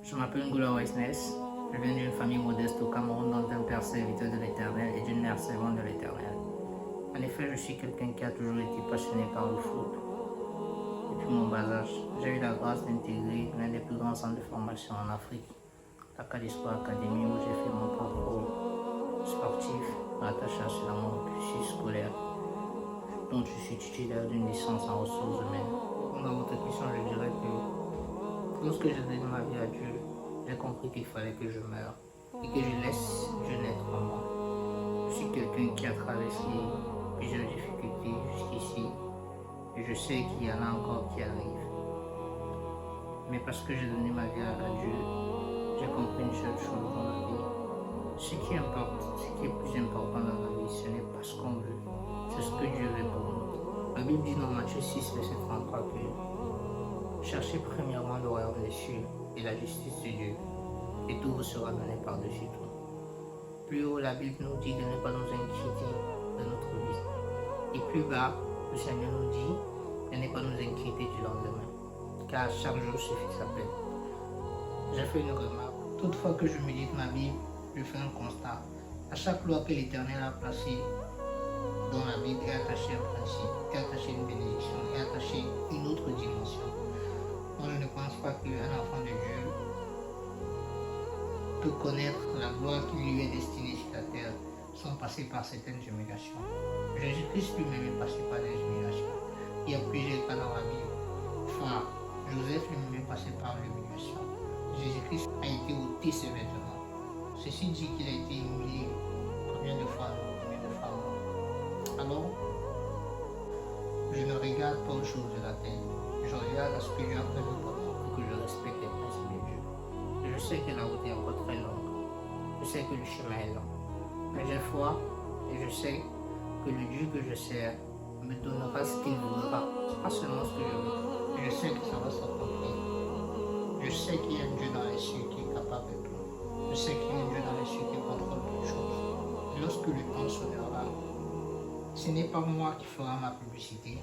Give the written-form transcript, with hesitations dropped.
Je m'appelle Ngula Weisness. Je viens d'une famille modeste au Cameroun dont un père serviteur de l'Éternel et d'une mère servante de l'Éternel. En effet, je suis quelqu'un qui a toujours été passionné par le foot. Depuis mon bas âge, j'ai eu la grâce d'intégrer l'un des plus grands centres de formation en Afrique, la Calispo Academy, où j'ai fait mon parcours sportif rattaché à mon cursus scolaire, dont je suis titulaire d'une licence en ressources humaines. Dans votre question, je dirais que lorsque j'ai donné ma vie à Dieu, j'ai compris qu'il fallait que je meure et que je laisse Dieu naître en moi. Je suis quelqu'un qui a traversé plusieurs difficultés jusqu'ici et je sais qu'il y en a encore qui arrivent. Mais parce que j'ai donné ma vie à Dieu, j'ai compris une seule chose dans la vie. Ce qui importe, ce qui est plus important dans la vie, ce n'est pas ce qu'on veut, c'est ce que Dieu veut pour nous. La Bible dit dans Matthieu 6, verset 33 que cherchez premièrement le royaume des cieux et la justice de Dieu, et tout vous sera donné par-dessus tout. Plus haut, la Bible nous dit de ne pas nous inquiéter de notre vie. Et plus bas, le Seigneur nous dit de ne pas nous inquiéter du lendemain, car chaque jour suffit sa peine. J'ai fait une remarque. Toutefois que je médite ma Bible, je fais un constat. À chaque loi que l'Éternel a placée dans la Bible est attachée un principe, est attachée une bénédiction, est attachée une autre dimension. Moi, je ne pense pas qu'un enfant de Dieu peut connaître la gloire qui lui est destinée sur la terre sans passer par certaines humiliations. Jésus-Christ lui-même est passé par des humiliations. Il y a plusieurs cas dans la Bible. Enfin, Joseph lui-même est passé par l'humiliation. Jésus-Christ a été ôté ses vêtements. Ceci dit qu'il a été humilié combien de fois non. Alors, je ne regarde pas aux choses de la terre. Je regarde à ce que Dieu a prévu pour moi pour que je respecte les principes de Dieu. Je sais que la route est encore très longue. Je sais que le chemin est long. Mais j'ai foi et je sais que le Dieu que je sers me donnera ce qu'il voudra. Pas seulement ce que je veux. Je sais que ça va s'accomplir. Je sais qu'il y a un Dieu dans les cieux qui est capable de tout. Je sais qu'il y a un Dieu dans les cieux qui contrôle toutes choses. Et lorsque le temps sonnera, ce n'est pas moi qui fera ma publicité,